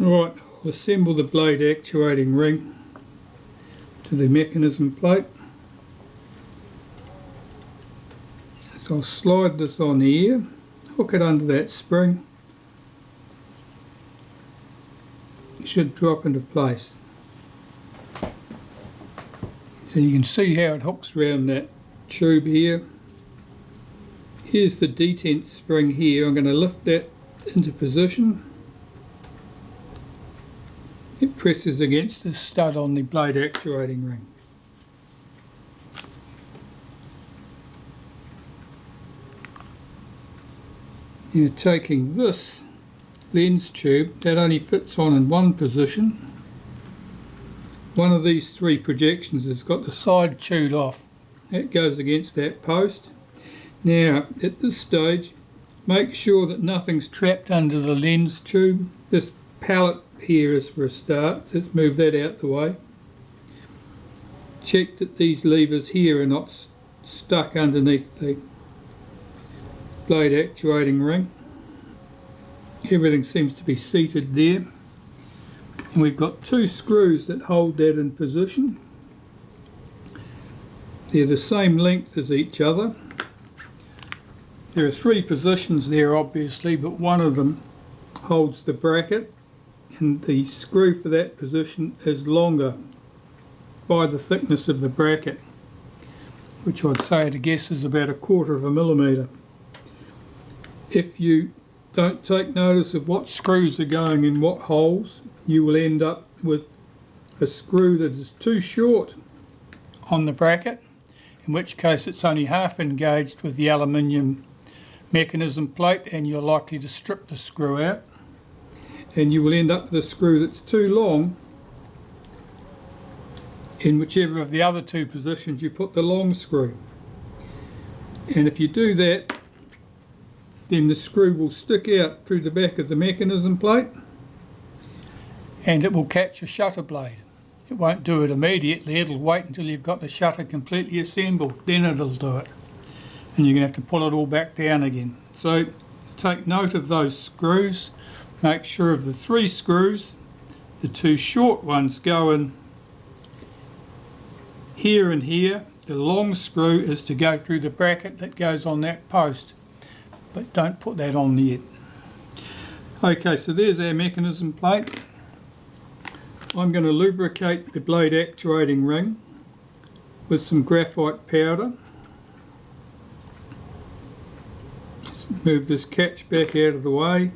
Alright, I'll assemble the blade actuating ring to the mechanism plate. So I'll slide this on here, hook it under that spring. It should drop into place. So you can see how it hooks around that tube here. Here's the detent spring here. I'm going to lift that into position. It presses against the stud on the blade actuating ring. Now taking this lens tube, that only fits on in one position. One of these three projections has got the side chewed off. That goes against that post. Now at this stage, make sure that nothing's trapped under the lens tube. This pallet here is for a start. Let's move that out the way. Check that these levers here are not stuck underneath the blade actuating ring. Everything seems to be seated there. And we've got two screws that hold that in position. They're the same length as each other. There are three positions there obviously, but one of them holds the bracket, and the screw for that position is longer by the thickness of the bracket, which I'd say at a guess is about 1/4 of a millimetre. If you don't take notice of what screws are going in what holes, you will end up with a screw that is too short on the bracket, in which case it's only half engaged with the aluminium mechanism plate, and you're likely to strip the screw out, and you will end up with a screw that's too long in whichever of the other two positions you put the long screw. And if you do that, then the screw will stick out through the back of the mechanism plate and it will catch a shutter blade. It won't do it immediately, it'll wait until you've got the shutter completely assembled, then it'll do it. And you're going to have to pull it all back down again. So take note of those screws. Make sure of the three screws, the two short ones go in here and here. The long screw is to go through the bracket that goes on that post, but don't put that on yet. Okay, so there's our mechanism plate. I'm going to lubricate the blade actuating ring with some graphite powder. Move this catch back out of the way.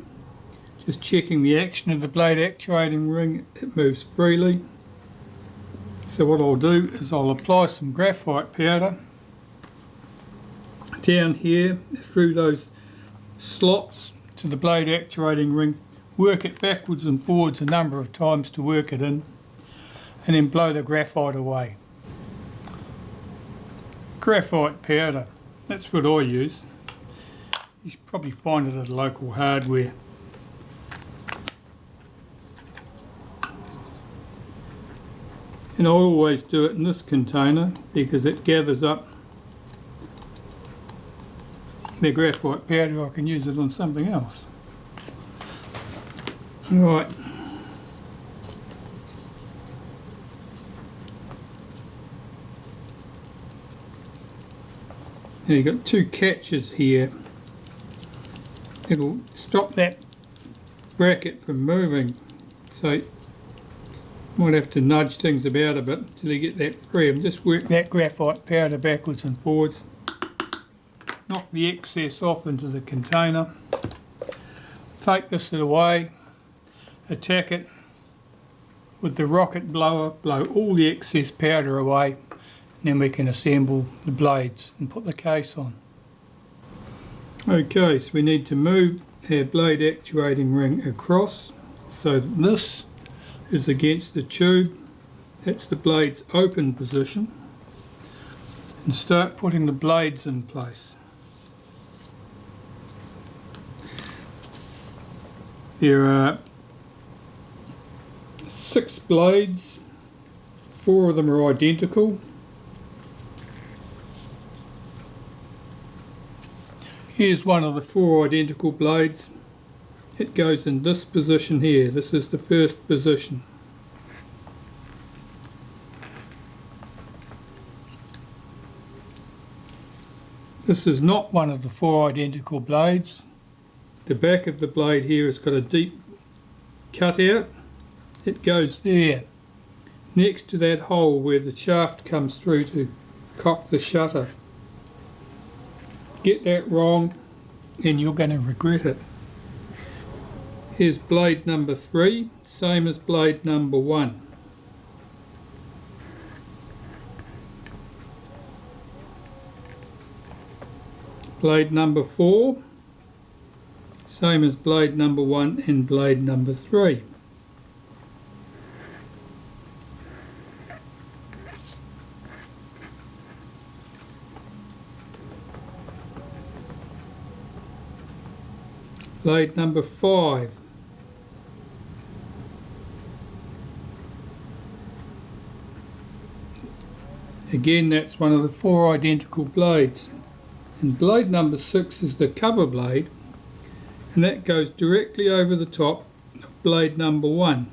Just checking the action of the blade actuating ring, it moves freely. So what I'll do is I'll apply some graphite powder down here through those slots to the blade actuating ring, work it backwards and forwards a number of times to work it in, and then blow the graphite away. Graphite powder, that's what I use. You should probably find it at local hardware. And I always do it in this container because it gathers up the graphite powder. I can use it on something else. Right. Now you've got two catches here. It'll stop that bracket from moving, so you might have to nudge things about a bit until you get that free. And just work that graphite powder backwards and forwards. Knock the excess off into the container. Take this away, attack it with the rocket blower, blow all the excess powder away, and then we can assemble the blades and put the case on. Okay, so we need to move our blade actuating ring across so that this is against the tube. That's the blade's open position. And start putting the blades in place. There are 6 blades, 4 of them are identical. Here's one of the 4 identical blades. it goes in this position here. This is the first position. This is not one of the 4 identical blades. The back of the blade here has got a deep cutout. It goes there, next to that hole where the shaft comes through to cock the shutter. Get that wrong and you're going to regret it. Here's blade number 3, same as blade number 1. Blade number 4, same as blade number 1 and blade number 3. Blade number 5. Again, that's one of the 4 identical blades. And blade number 6 is the cover blade, and that goes directly over the top of blade number 1.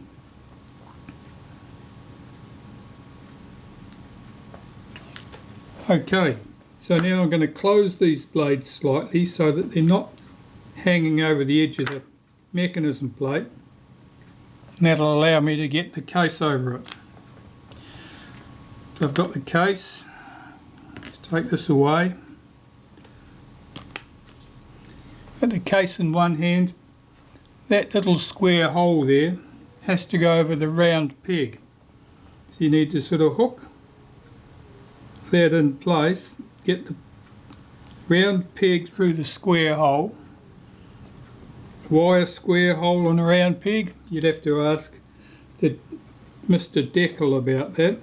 Okay, so now I'm going to close these blades slightly so that they're not hanging over the edge of the mechanism plate, and that'll allow me to get the case over it. So I've got the case. Let's take this away. Got the case in one hand. That little square hole there has to go over the round peg. So you need to sort of hook that in place, get the round peg through the square hole. Why a square hole on a round peg? You'd have to ask Mr. Deckel about that.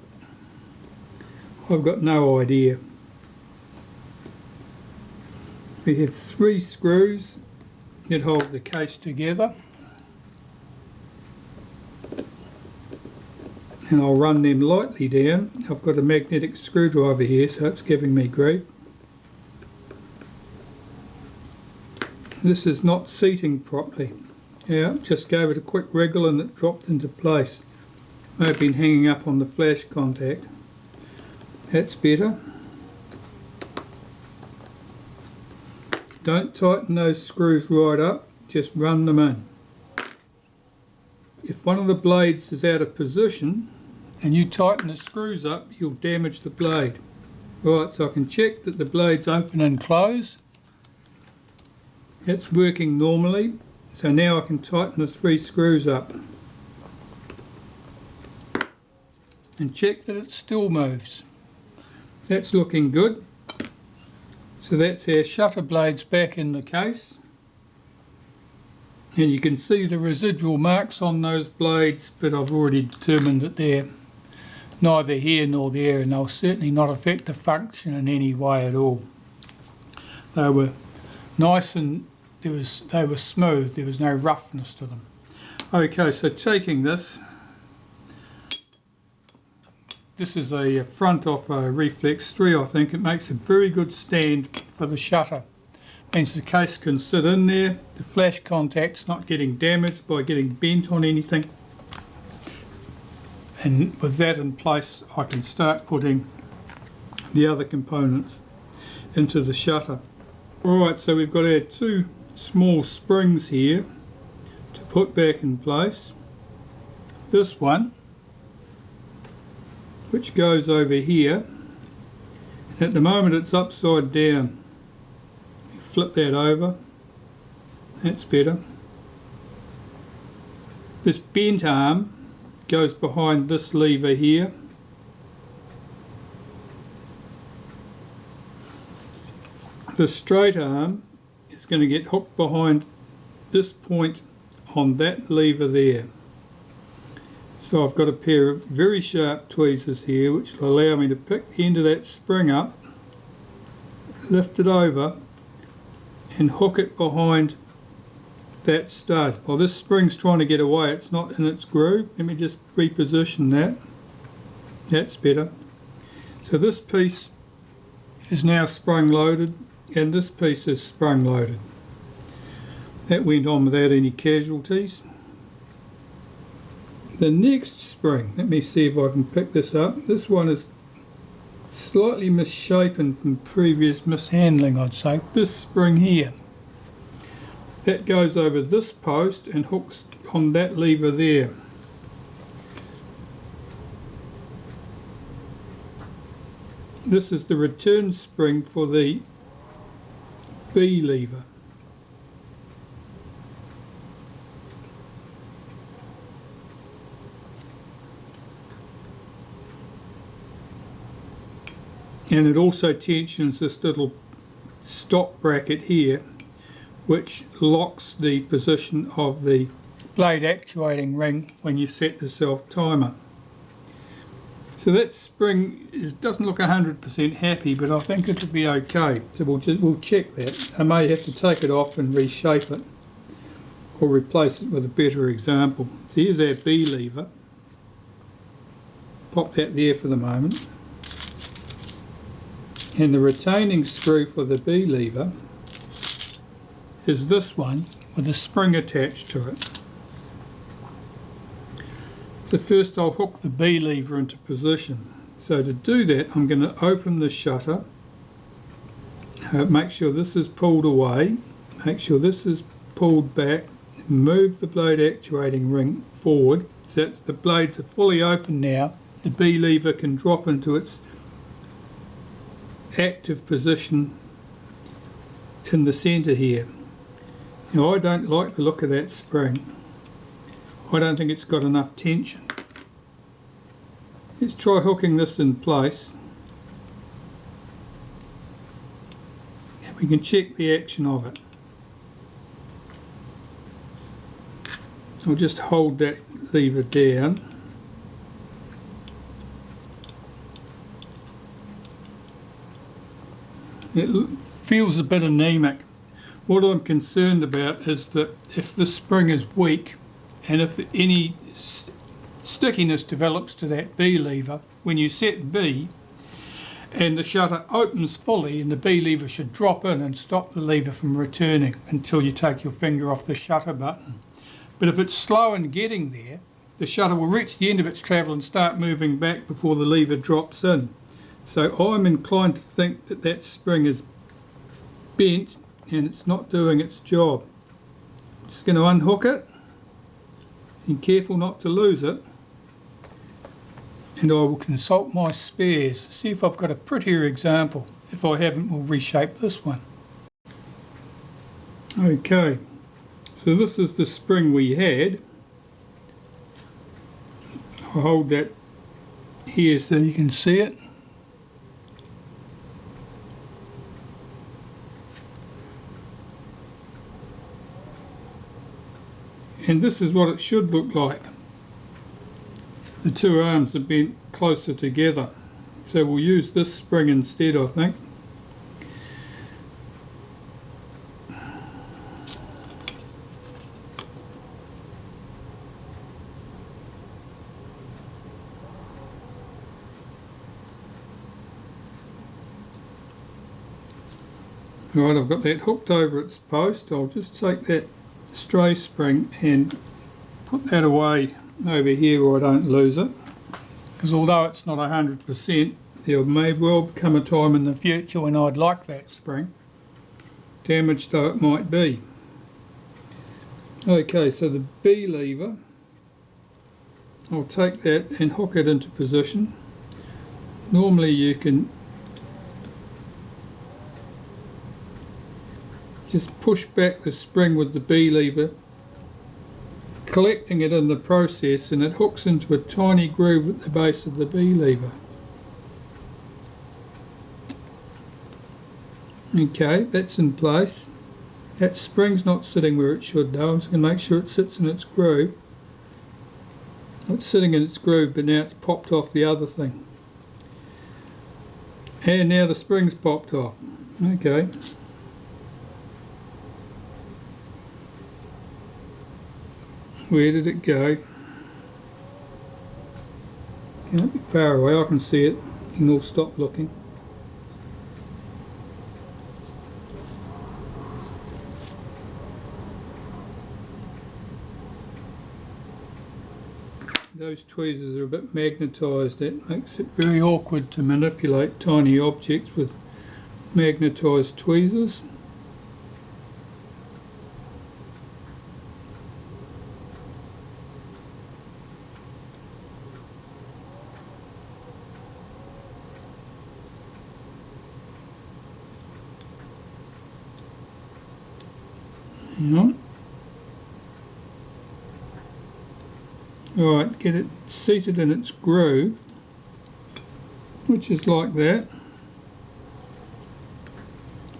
I've got no idea. We have 3 screws that hold the case together, and I'll run them lightly down. I've got a magnetic screwdriver here, so it's giving me grief. This is not seating properly. Yeah, just gave it a quick wriggle and it dropped into place. May have been hanging up on the flash contact. That's better. Don't tighten those screws right up, just run them in. If one of the blades is out of position and you tighten the screws up, you'll damage the blade. Right, so I can check that the blade's open and close. It's working normally, so now I can tighten the 3 screws up and check that it still moves. That's looking good. So that's our shutter blades back in the case, and you can see the residual marks on those blades, but I've already determined that they're neither here nor there, and they'll certainly not affect the function in any way at all. They were nice and they were smooth, there was no roughness to them. Okay, so taking this is a front off a Reflex 3, I think. It makes a very good stand for the shutter. Means the case can sit in there, the flash contact's not getting damaged by getting bent on anything. And with that in place, I can start putting the other components into the shutter. Alright, so we've got our 2 small springs here to put back in place. This one, which goes over here. At the moment it's upside down. Flip that over. That's better. This bent arm goes behind this lever here. The straight arm is going to get hooked behind this point on that lever there. So I've got a pair of very sharp tweezers here which will allow me to pick the end of that spring up, lift it over and hook it behind that stud. Well, this spring's trying to get away, it's not in its groove. Let me just reposition that. That's better. So this piece is now sprung loaded and this piece is sprung loaded. That went on without any casualties. The next spring, let me see if I can pick this up. This one is slightly misshapen from previous mishandling, I'd say. This spring here, that goes over this post and hooks on that lever there. This is the return spring for the B lever. And it also tensions this little stop bracket here, which locks the position of the blade actuating ring when you set the self timer. So that spring doesn't look 100% happy, but I think it'll be okay. So we'll check that. I may have to take it off and reshape it, or replace it with a better example. So here's our B lever. Pop that there for the moment. And the retaining screw for the B lever is this one with a spring attached to it. So first I'll hook the B lever into position. So to do that, I'm going to open the shutter, make sure this is pulled away, make sure this is pulled back, move the blade actuating ring forward so that the blades are fully open now. The B lever can drop into its active position in the centre here. Now I don't like the look of that spring. I don't think it's got enough tension. Let's try hooking this in place. And we can check the action of it. I'll just hold that lever down. It feels a bit anemic. What I'm concerned about is that if the spring is weak and if any stickiness develops to that B lever, when you set B and the shutter opens fully, and the B lever should drop in and stop the lever from returning until you take your finger off the shutter button. But if it's slow in getting there, the shutter will reach the end of its travel and start moving back before the lever drops in. So I'm inclined to think that that spring is bent and it's not doing its job. I'm just going to unhook it, and careful not to lose it, and I will consult my spares, see if I've got a prettier example. If I haven't, we'll reshape this one. Okay, so this is the spring we had. I'll hold that here so you can see it. And this is what it should look like. The two arms are bent closer together. So we'll use this spring instead, I think. Right, I've got that hooked over its post. I'll just take that stray spring and put that away over here where I don't lose it, because although it's not 100%, there may well come a time in the future when I'd like that spring, damaged though it might be. Okay, so the B lever, I'll take that and hook it into position. Normally you can just push back the spring with the B lever, collecting it in the process, and it hooks into a tiny groove at the base of the B lever. Okay, that's in place. That spring's not sitting where it should though. I'm just going to make sure it sits in its groove. It's sitting in its groove, but now it's popped off the other thing. And now the spring's popped off. Okay. Where did it go? Can't be far away, I can see it. You can all stop looking. Those tweezers are a bit magnetised. That makes it very awkward to manipulate tiny objects with magnetised tweezers. Right, get it seated in its groove, which is like that.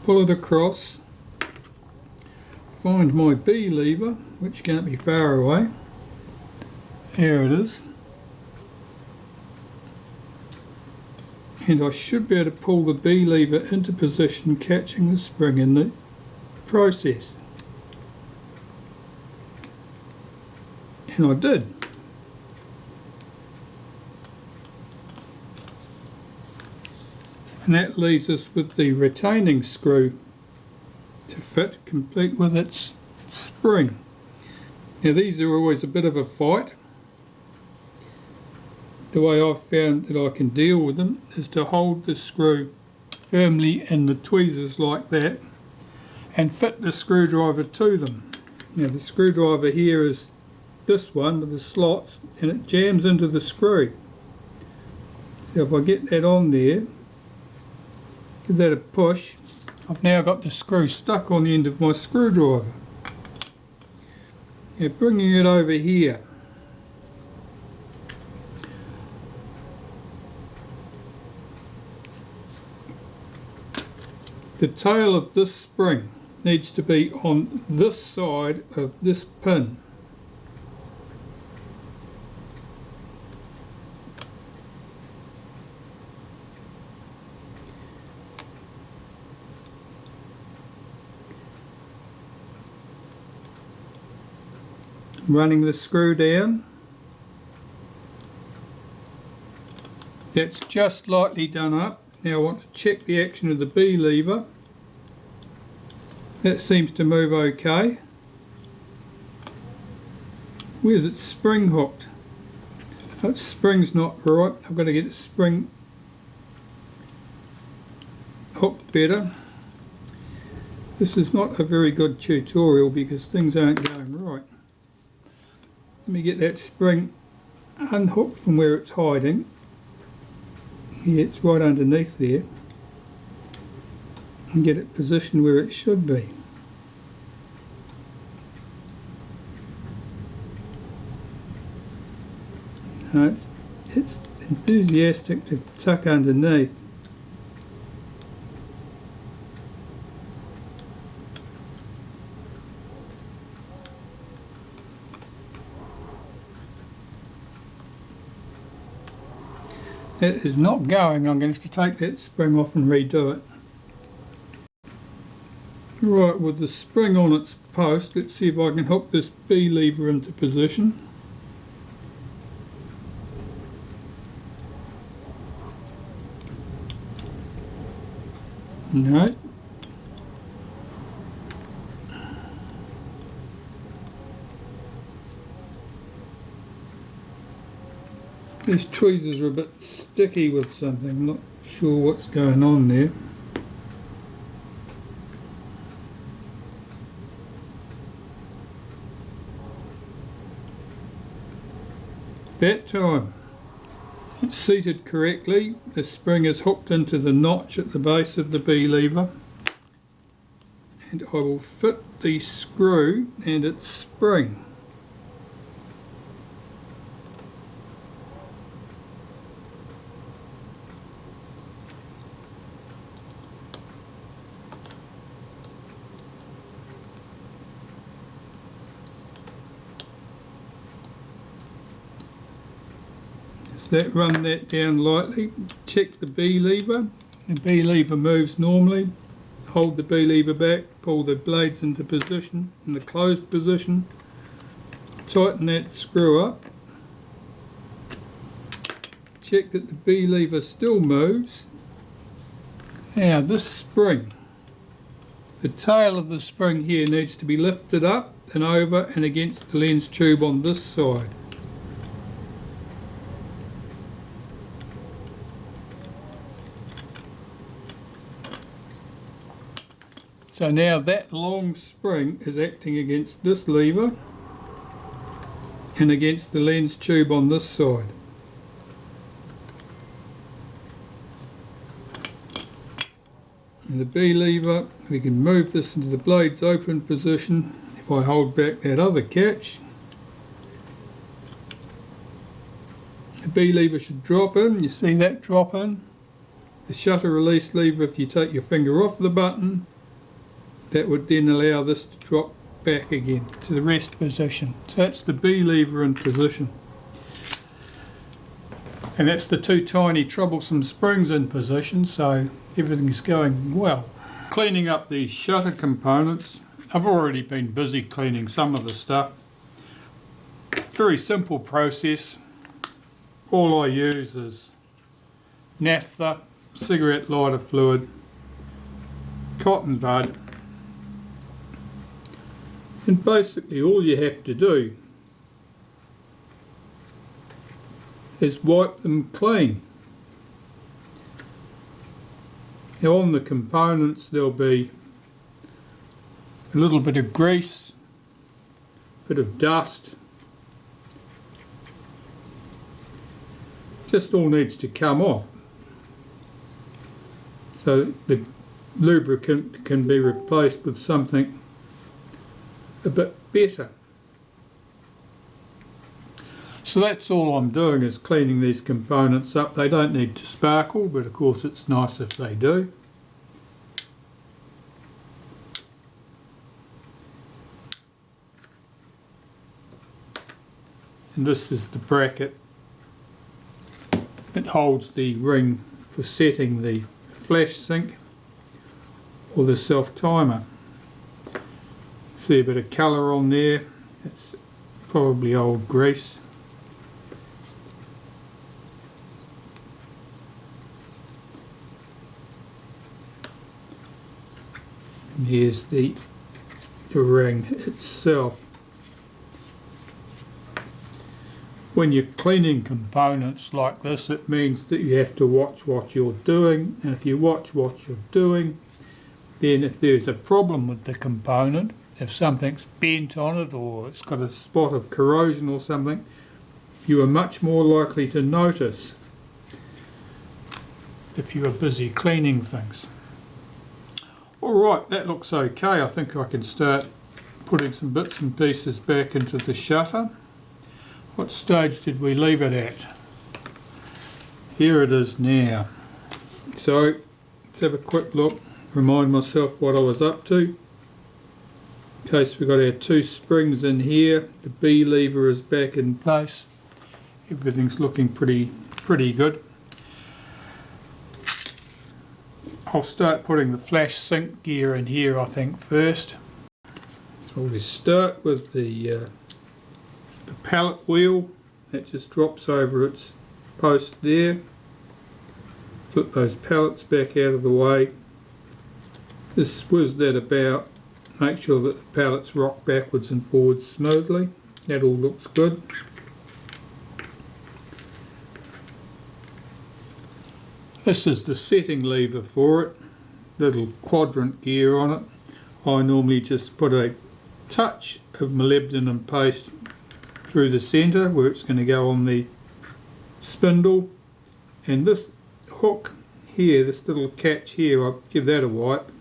Pull it across. Find my B lever, which can't be far away. There it is. And I should be able to pull the B lever into position, catching the spring in the process. And I did. And that leaves us with the retaining screw to fit, complete with its spring. Now these are always a bit of a fight. The way I've found that I can deal with them is to hold the screw firmly in the tweezers like that and fit the screwdriver to them. Now the screwdriver here is this one with the slots, and it jams into the screw. So if I get that on there, give that a push, I've now got the screw stuck on the end of my screwdriver. Now bringing it over here, the tail of this spring needs to be on this side of this pin. Running the screw down. That's just lightly done up. Now I want to check the action of the B lever. That seems to move okay. Where's its spring hooked? That spring's not right. I've got to get the spring hooked better. This is not a very good tutorial because things aren't going right. Let me get that spring unhooked from where it's hiding. Here, it's right underneath there. And get it positioned where it should be. Now it's enthusiastic to tuck underneath. It is not going. I'm going to have to take that spring off and redo it. Right, with the spring on its post, let's see if I can hook this B lever into position. No. These tweezers are a bit sticky with something. I'm not sure what's going on there. That time. It's seated correctly. The spring is hooked into the notch at the base of the B lever. And I will fit the screw and its spring. Run that down lightly, check the B lever. The B lever moves normally. Hold the B lever back, pull the blades into position, in the closed position. Tighten that screw up. Check that the B lever still moves. Now this spring, the tail of the spring here needs to be lifted up and over and against the lens tube on this side. So now that long spring is acting against this lever and against the lens tube on this side. And the B lever, we can move this into the blade's open position. If I hold back that other catch, the B lever should drop in. You see that drop in? The shutter release lever, if you take your finger off the button, that would then allow this to drop back again to the rest position. So that's the B lever in position. And that's the two tiny troublesome springs in position, so everything's going well. Cleaning up these shutter components, I've already been busy cleaning some of the stuff. Very simple process. All I use is naphtha, cigarette lighter fluid, cotton bud, and basically all you have to do is wipe them clean. Now on the components there'll be a little bit of grease, a bit of dust. Just all needs to come off so the lubricant can be replaced with something a bit better. So that's all I'm doing, is cleaning these components up. They don't need to sparkle, but of course it's nice if they do. And this is the bracket that holds the ring for setting the flash sync or the self timer. See a bit of colour on there, it's probably old grease. And here's the ring itself. When you're cleaning components like this, it means that you have to watch what you're doing, and if you watch what you're doing, then if there's a problem with the component, if something's bent on it or it's got a spot of corrosion or something, you are much more likely to notice if you are busy cleaning things. Alright, that looks okay. I think I can start putting some bits and pieces back into the shutter. What stage did we leave it at? Here it is now. So let's have a quick look, remind myself what I was up to. Okay, so we've got our two springs in here, the B lever is back in place, everything's looking pretty good. I'll start putting the flash sync gear in here I think first. So we start with the pallet wheel that just drops over its post there. Flip those pallets back out of the way. Just whiz that about, make sure that the pallets rock backwards and forwards smoothly. That all looks good. This is the setting lever for it, little quadrant gear on it. I normally just put a touch of molybdenum paste through the centre where it's going to go on the spindle, and this hook here, this little catch here, I'll give that a wipe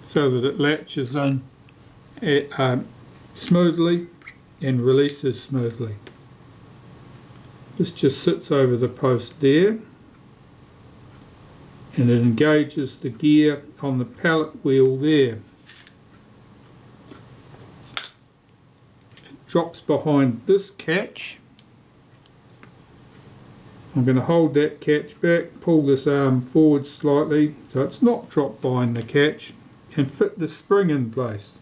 so that it latches in smoothly and releases smoothly. This just sits over the post there and it engages the gear on the pallet wheel there. Drops behind this catch. I'm going to hold that catch back, pull this arm forward slightly so it's not dropped behind the catch, and fit the spring in place.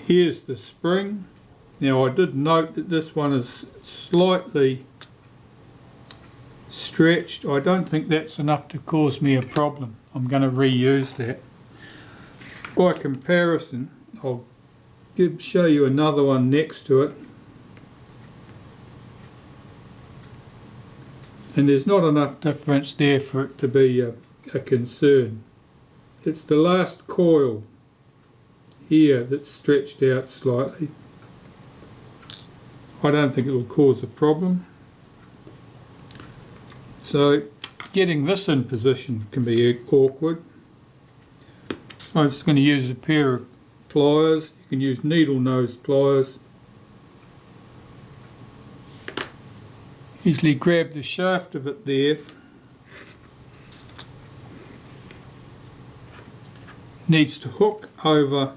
Here's the spring. Now I did note that this one is slightly stretched. I don't think that's enough to cause me a problem. I'm going to reuse that. By comparison, I'll show you another one next to it. and there's not enough difference there for it to be a concern. It's the last coil here that's stretched out slightly. I don't think it will cause a problem. So getting this in position can be awkward. I'm just going to use a pair of pliers. You can use needle nose pliers. Easily grab the shaft of it there. Needs to hook over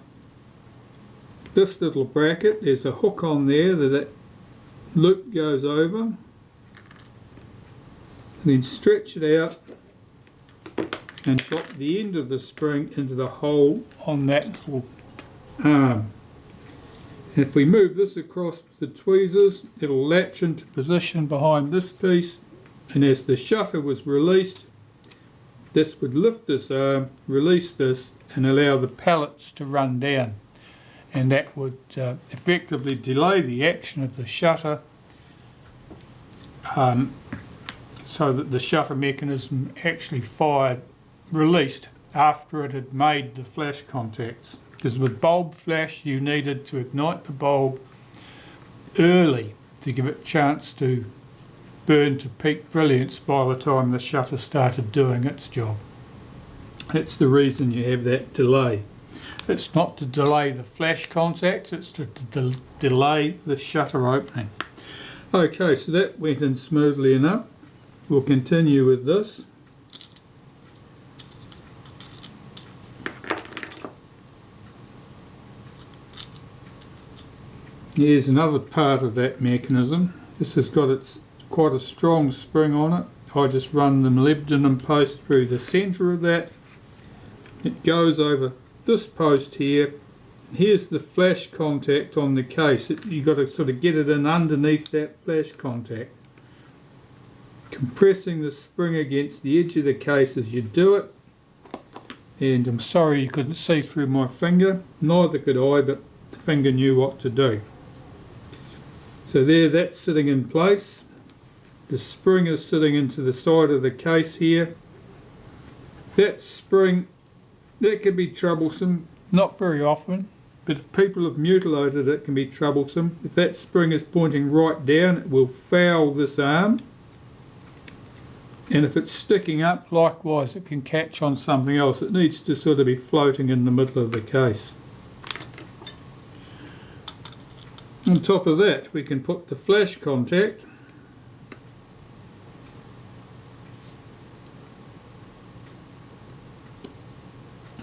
this little bracket. There's a hook on there that loop goes over. And then stretch it out and drop the end of the spring into the hole on that little arm. And if we move this across the tweezers, it'll latch into position behind this piece, and as the shutter was released, this would lift this arm, release this, and allow the pellets to run down, and that would effectively delay the action of the shutter, so that the shutter mechanism actually released after it had made the flash contacts. Because with bulb flash you needed to ignite the bulb early to give it a chance to burn to peak brilliance by the time the shutter started doing its job. That's the reason you have that delay. It's not to delay the flash contacts, it's to delay the shutter opening. Okay, so that went in smoothly enough. We'll continue with this. Here's another part of that mechanism. This has got quite a strong spring on it. I just run the molybdenum post through the centre of that. It goes over this post here. Here's the flash contact on the case. You've got to sort of get it in underneath that flash contact. Compressing the spring against the edge of the case as you do it. And I'm sorry you couldn't see through my finger. Neither could I, but the finger knew what to do. So there, that's sitting in place. The spring is sitting into the side of the case here. That spring, that can be troublesome, not very often, but if people have mutilated it, can be troublesome. If that spring is pointing right down, it will foul this arm. And if it's sticking up, likewise, it can catch on something else. It needs to sort of be floating in the middle of the case. On top of that, we can put the flash contact.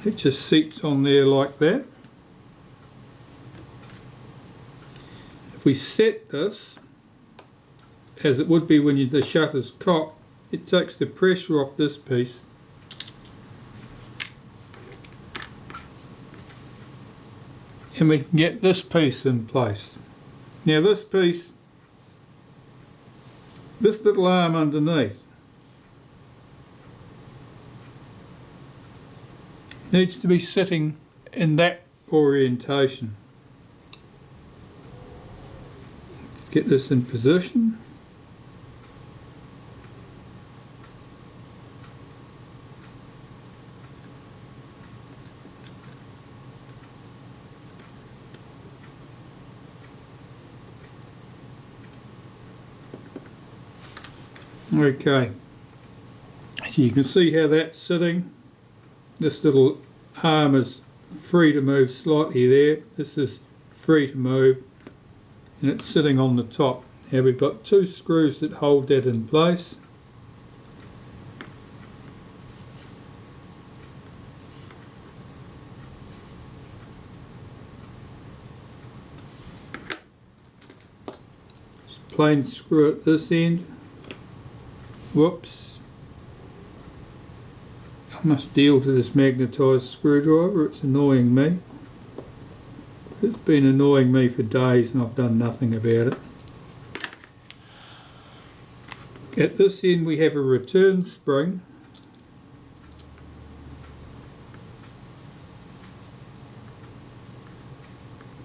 It just seats on there like that. If we set this, as it would be when the shutter's cocked, it takes the pressure off this piece. And we can get this piece in place. Now this piece, this little arm underneath, needs to be sitting in that orientation. Let's get this in position. Okay, so you can see how that's sitting. This little arm is free to move slightly there. This is free to move, and it's sitting on the top. Now we've got two screws that hold that in place. Just plain screw at this end. Whoops. I must deal to this magnetised screwdriver, it's annoying me. It's been annoying me for days and I've done nothing about it. At this end we have a return spring.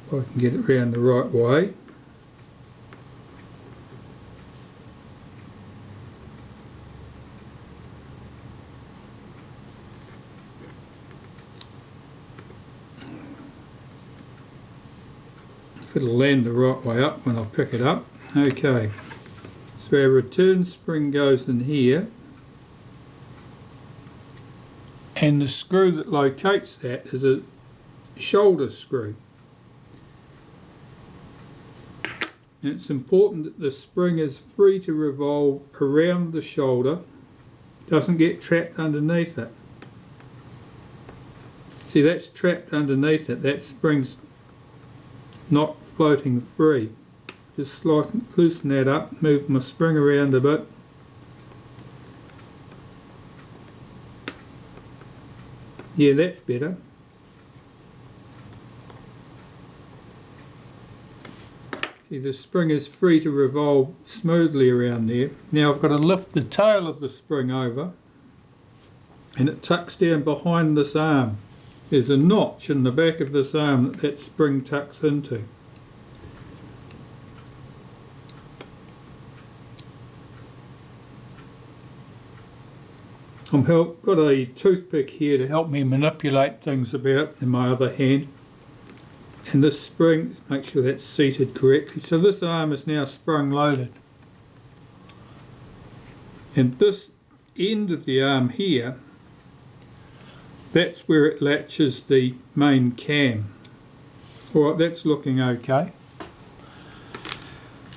If I can get it round the right way. if it'll land the right way up when I pick it up. Okay, so our return spring goes in here, and the screw that locates that is a shoulder screw. And it's important that the spring is free to revolve around the shoulder, doesn't get trapped underneath it. See, that's trapped underneath it, that spring's not floating free. Just loosen that up, move my spring around a bit. Yeah, that's better. See, the spring is free to revolve smoothly around there. Now I've got to lift the tail of the spring over, and it tucks down behind this arm. There's a notch in the back of this arm that spring tucks into. I've got a toothpick here to help me manipulate things about in my other hand. And this spring, make sure that's seated correctly. So this arm is now sprung loaded. And this end of the arm here, that's where it latches the main cam. Alright, that's looking okay.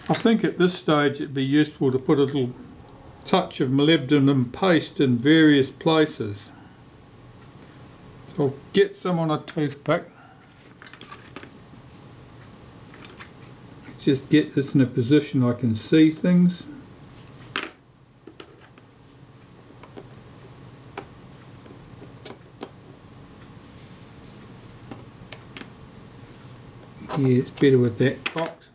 I think at this stage it'd be useful to put a little touch of molybdenum paste in various places. So I'll get some on a toothpick. Just get this in a position I can see things. Yeah, it's better with that cocked.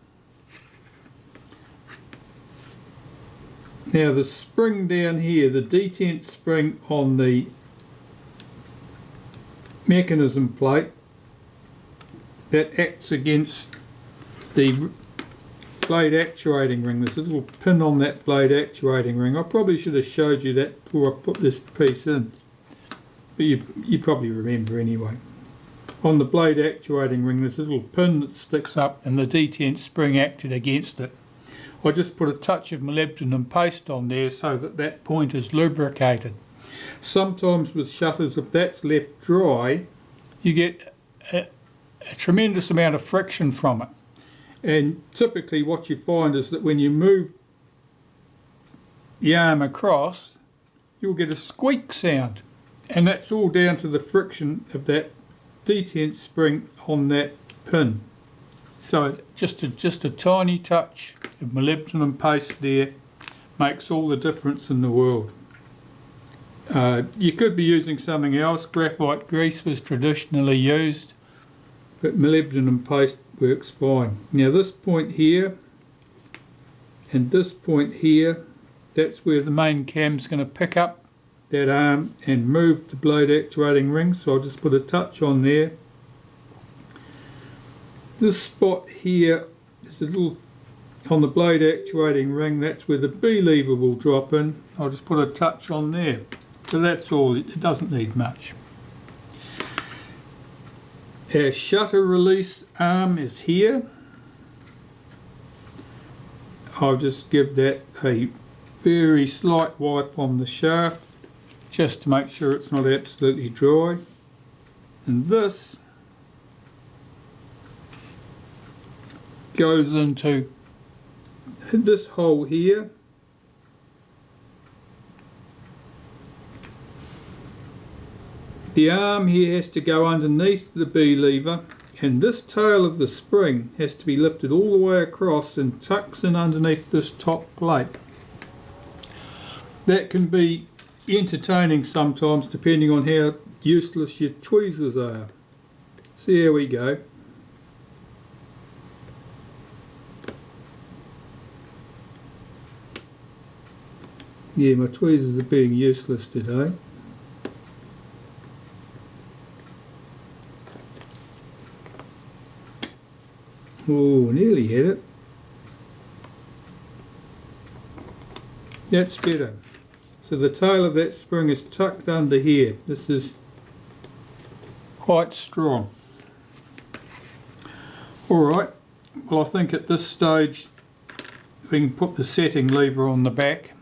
Now the spring down here, the detent spring on the mechanism plate, that acts against the blade actuating ring. There's a little pin on that blade actuating ring. I probably should have showed you that before I put this piece in, but you probably remember anyway. On the blade actuating ring there's a little pin that sticks up, and the detent spring acted against it. I just put a touch of molybdenum paste on there so that that point is lubricated. Sometimes with shutters, if that's left dry, you get a tremendous amount of friction from it. And typically what you find is that when you move the arm across, you'll get a squeak sound. And that's all down to the friction of that detent spring on that pin. So just a tiny touch of molybdenum paste there makes all the difference in the world. You could be using something else. Graphite grease was traditionally used, but molybdenum paste works fine. Now this point here and this point here, that's where the main cam's going to pick up that arm and move the blade actuating ring, so I'll just put a touch on there. This spot here is a little on the blade actuating ring, that's where the B lever will drop in. I'll just put a touch on there. So that's all, it doesn't need much. Our shutter release arm is here. I'll just give that a very slight wipe on the shaft just to make sure it's not absolutely dry. And this goes into this hole here. The arm here has to go underneath the B lever, and this tail of the spring has to be lifted all the way across and tucks in underneath this top plate. That can be entertaining sometimes depending on how useless your tweezers are. So here we go. Yeah, my tweezers are being useless today. Oh, nearly hit it. That's better. So the tail of that spring is tucked under here. This is quite strong. Alright, Well, I think at this stage we can put the setting lever on the back